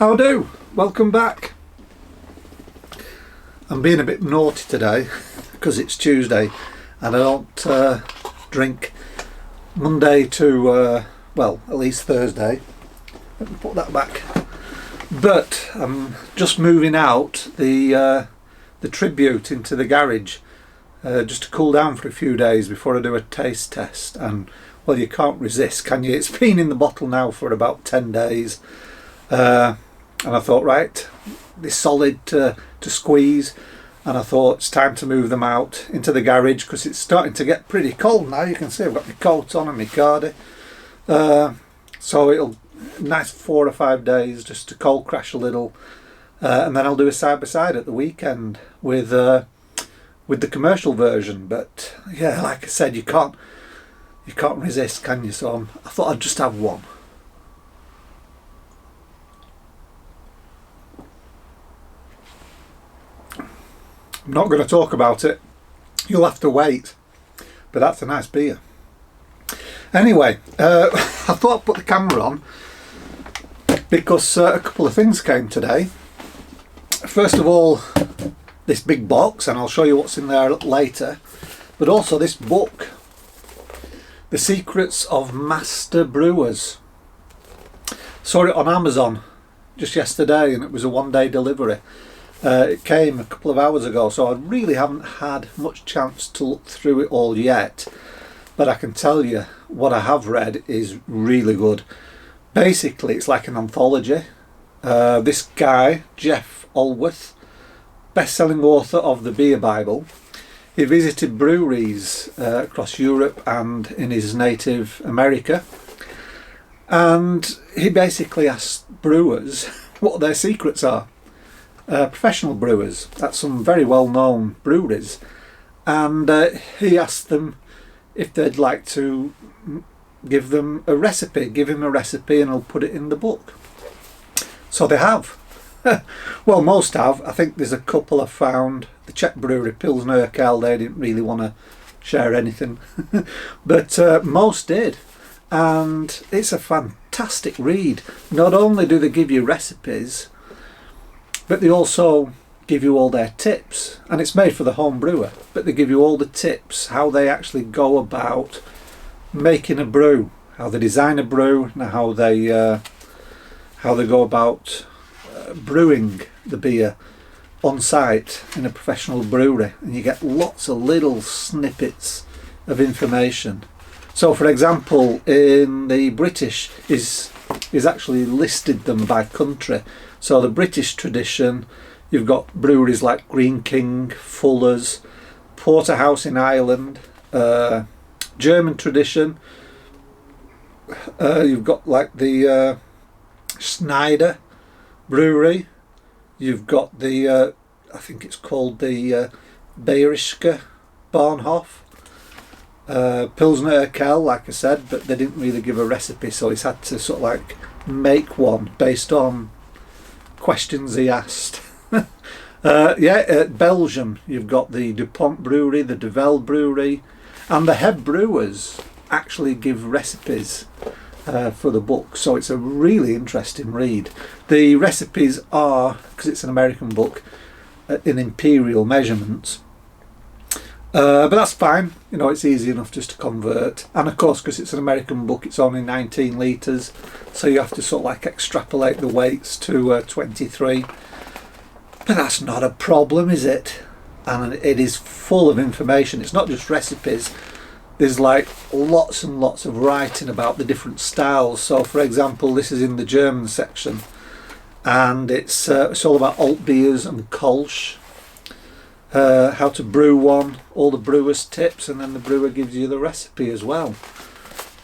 How do? Welcome back. I'm being a bit naughty today because it's Tuesday and I don't drink Monday to, well, at least Thursday. Let me put that back. But I'm just moving out the tribute into the garage just to cool down for a few days before I do a taste test. And, well, you can't resist, can you? It's been in the bottle now for about 10 days. And I thought, right, they're solid to squeeze, and I thought it's time to move them out into the garage because it's starting to get pretty cold now. You can see I've got my coat on and my cardi, so it'll nice 4 or 5 days just to cold crash a little, and then I'll do a side by side at the weekend with the commercial version. But yeah, like I said, you can't resist, can you? So I thought I'd just have one. I'm not going to talk about it, you'll have to wait, but that's a nice beer. Anyway, I thought I'd put the camera on because a couple of things came today. First of all, this big box, and I'll show you what's in there later, but also this book, The Secrets of Master Brewers. Saw it on Amazon just yesterday and it was a 1-day delivery. It came a couple of hours ago, so I really haven't had much chance to look through it all yet, but I can tell you what I have read is really good. Basically, it's like an anthology. This guy, Jeff Allworth, best-selling author of the Beer Bible, he visited breweries across Europe and in his native America, and he basically asked brewers what their secrets are. Professional brewers at some very well-known breweries, and he asked them if they'd like to give him a recipe and he'll put it in the book. So they have. Well, most have. I think there's a couple I found. The Czech brewery Pilsner Urquell, they didn't really want to share anything but most did, and it's a fantastic read. Not only do they give you recipes, but they also give you all their tips, and it's made for the home brewer, but they give you all the tips, how they actually go about making a brew, how they design a brew, and how they go about brewing the beer on site in a professional brewery. And you get lots of little snippets of information. So for example, in the British is actually listed them by country. So the British tradition, you've got breweries like Green King, Fuller's, Porterhouse in Ireland. German tradition, you've got like the Schneider brewery. You've got the, I think it's called the Bayerischke Bahnhof. Pilsner Urquell, like I said, but they didn't really give a recipe, so he's had to sort of like make one based on questions he asked. Belgium, you've got the DuPont brewery, the Duvel brewery, and the head brewers actually give recipes for the book, so it's a really interesting read. The recipes are, because it's an American book, in imperial measurements, but that's fine, you know, it's easy enough just to convert. And of course, because it's an American book, it's only 19 litres, so you have to sort of like extrapolate the weights to 23. But that's not a problem, is it? And it is full of information. It's not just recipes. There's like lots and lots of writing about the different styles. So for example, this is in the German section, and it's all about alt beers and Kolsch, how to brew one, all the brewer's tips, and then the brewer gives you the recipe as well.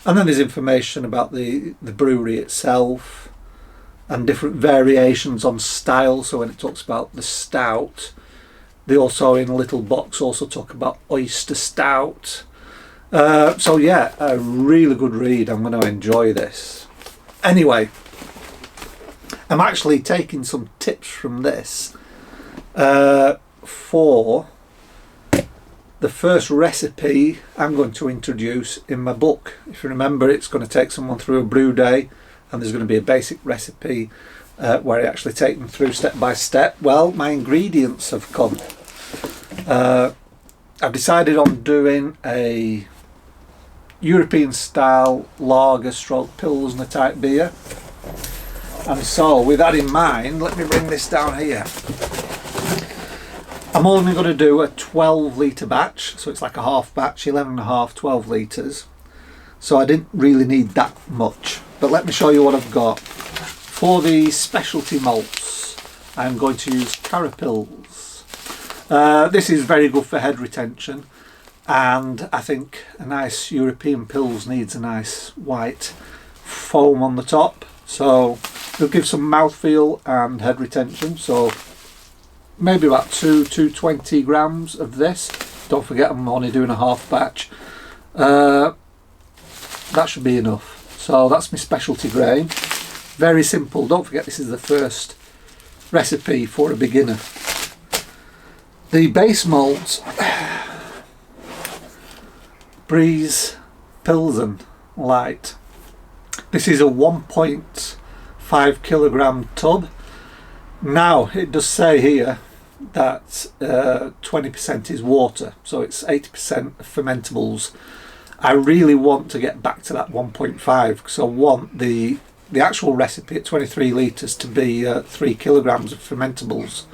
And then there's information about the brewery itself and different variations on style. So when it talks about the stout, they also in a little box also talk about oyster stout. So yeah, a really good read. I'm going to enjoy this. Anyway, I'm actually taking some tips from this for the first recipe I'm going to introduce in my book. If you remember, it's going to take someone through a brew day, and there's going to be a basic recipe, where I actually take them through step by step. Well, my ingredients have come. I've decided on doing a European style lager stroke pilsner type beer, and so with that in mind, let me bring this down here. I'm only going to do a 12 litre batch, so it's like a half batch, 11.5, 12 litres, so I didn't really need that much, but let me show you what I've got. For the specialty malts, I'm going to use Carapils. This is very good for head retention, and I think a nice European Pils needs a nice white foam on the top, so it'll give some mouthfeel and head retention. So maybe about 220 grams of this. Don't forget I'm only doing a half batch. That should be enough. So that's my specialty grain. Very simple. Don't forget this is the first recipe for a beginner. The base malt, Breeze Pilsen Light. This is a 1.5 kilogram tub. Now it does say here that 20% is water, so it's 80% fermentables. I really want to get back to that 1.5 because I want the actual recipe at 23 litres to be 3 kilograms of fermentables.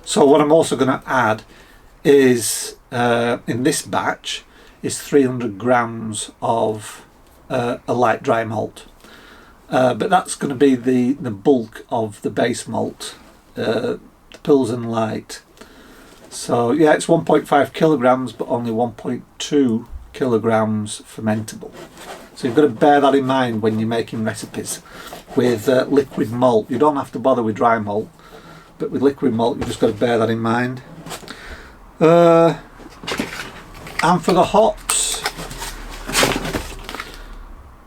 So what I'm also going to add is in this batch is 300 grams of a light dry malt, but that's going to be the bulk of the base malt, the Pilsen Light. So yeah, it's 1.5 kilograms but only 1.2 kilograms fermentable. So you've got to bear that in mind when you're making recipes with liquid malt. You don't have to bother with dry malt, but with liquid malt you've just got to bear that in mind. And for the hops,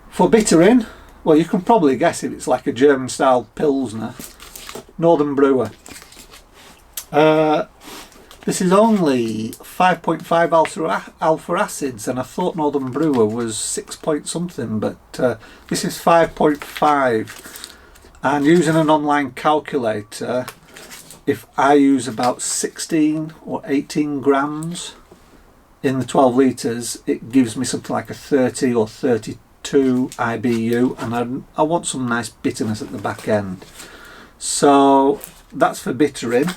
for bittering, well, you can probably guess it, it's like a German style Pilsner, Northern Brewer. This is only 5.5 alpha acids, and I thought Northern Brewer was 6 point something, but this is 5.5. And using an online calculator, if I use about 16 or 18 grams in the 12 litres, it gives me something like a 30 or 32 IBU, and I want some nice bitterness at the back end. So that's for bittering.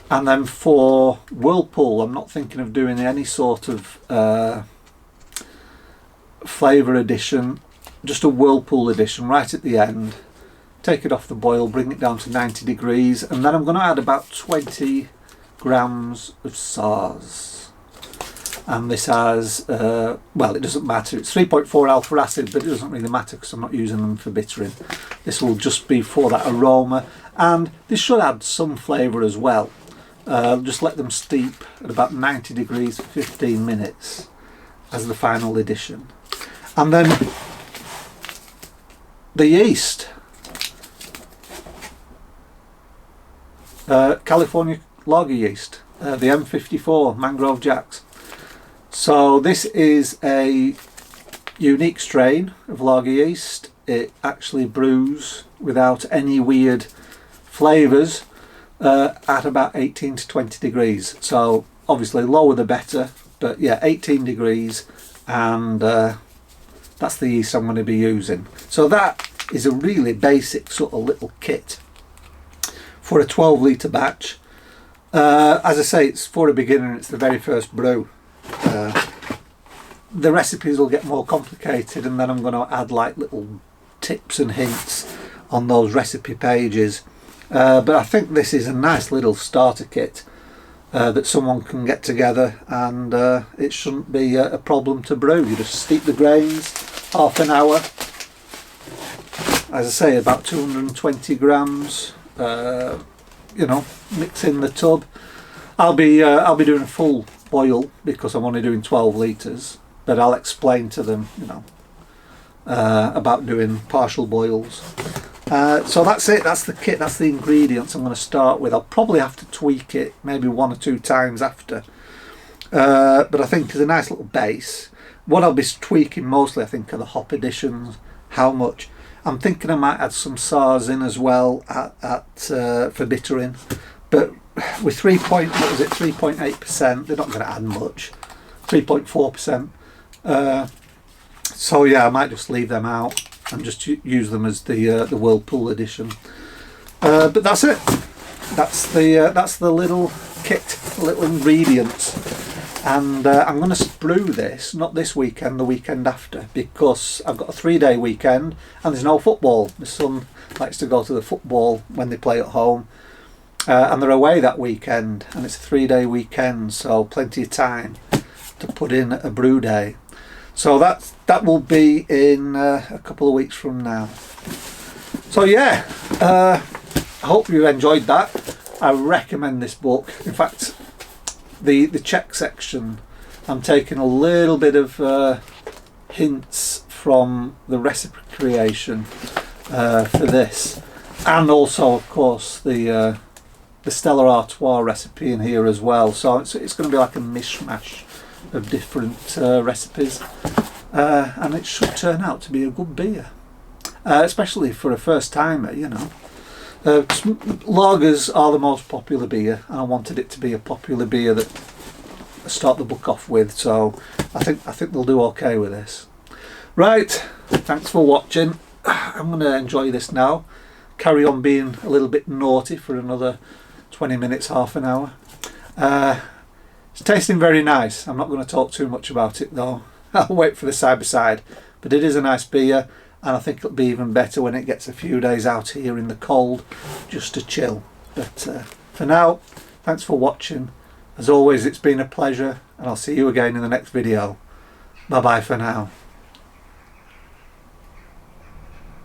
And then for whirlpool, I'm not thinking of doing any sort of flavour addition, just a whirlpool addition right at the end. Take it off the boil, bring it down to 90 degrees, and then I'm going to add about 20 grams of SARS. And this has, well, it doesn't matter, it's 3.4 alpha acid, but it doesn't really matter because I'm not using them for bittering. This will just be for that aroma, and this should add some flavour as well. Just let them steep at about 90 degrees for 15 minutes as the final addition. And then the yeast. California lager yeast, the M54 Mangrove Jacks. So this is a unique strain of lager yeast. It actually brews without any weird flavours at about 18 to 20 degrees. So obviously lower the better, but yeah, 18 degrees, and that's the yeast I'm going to be using. So that is a really basic sort of little kit for a 12 litre batch. As I say, it's for a beginner, it's the very first brew. The recipes will get more complicated, and then I'm going to add like little tips and hints on those recipe pages. But I think this is a nice little starter kit that someone can get together, and it shouldn't be a problem to brew. You just steep the grains, half an hour. As I say, about 220 grams. You know, mix in the tub. I'll be doing a full boil because I'm only doing 12 litres, but I'll explain to them, you know, about doing partial boils. So that's it, that's the kit, that's the ingredients I'm going to start with. I'll probably have to tweak it maybe 1 or 2 times after, but I think it's a nice little base. What I'll be tweaking mostly, I think, are the hop additions, how much. I'm thinking I might add some SARS in as well for bittering, but with 3.8%, they're not going to add much. 3.4%. So yeah, I might just leave them out and just use them as the Whirlpool edition. But that's it. That's the little kit, little ingredients. And I'm going to brew this, not this weekend, the weekend after, because I've got a 3-day weekend and there's no football. My son likes to go to the football when they play at home, and they're away that weekend, and it's a 3-day weekend, so plenty of time to put in a brew day. So that will be in a couple of weeks from now. So yeah, I hope you enjoyed that. I recommend this book. In fact, the Czech section, I'm taking a little bit of hints from the recipe creation for this, and also of course the Stella Artois recipe in here as well. So it's going to be like a mishmash of different recipes, and it should turn out to be a good beer, especially for a first timer, you know. Lagers are the most popular beer, and I wanted it to be a popular beer that I start the book off with, so I think they'll do okay with this. Right, thanks for watching. I'm going to enjoy this now, carry on being a little bit naughty for another 20 minutes, half an hour. It's tasting very nice. I'm not going to talk too much about it though. I'll wait for the side by side, but it is a nice beer. And I think it'll be even better when it gets a few days out here in the cold, just to chill. But for now, thanks for watching. As always, it's been a pleasure, and I'll see you again in the next video. Bye bye for now.